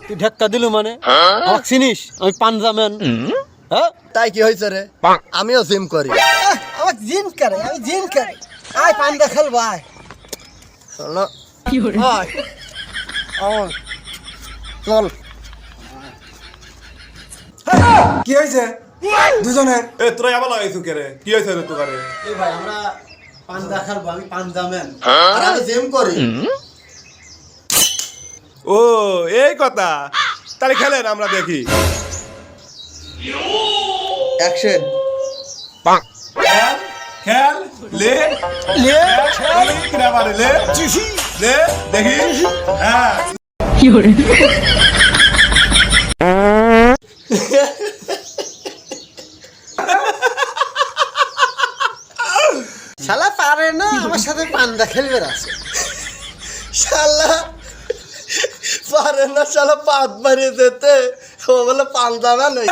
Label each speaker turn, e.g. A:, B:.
A: তুই ধাক্কা দিলু মানে আমাকে চিনিস আমি পাঞ্জাম্যান হ্যাঁ
B: তাই কি হয়েছে রে আমিও জিম করি
A: আমার জিম করে আমি জিম করি আয় পান্ডা খেলবো আয়
B: শোনো
A: আয় আয় চল
C: কি হয়েছে দুজনে
D: এ তোরা আবার লাগাইছো কে রে কি হয়েছে রে তোকারে
A: এই ভাই আমরা পান্ডা খেলবো আমি পাঞ্জাম্যান
B: আর আমি জিম করি
D: ও এই কথা তাহলে খেলেন আমরা দেখি
B: অ্যাকশন
D: খেল খেল লে লে খেল কিনা মারে লে লে দেখি হ্যাঁ
A: শালা পারে না আমার সাথে পান্ডা খেলবে আছে
B: শালা পারে না শালা পাত মারিয়ে যেতে ও বলে পাঞ্জামা নই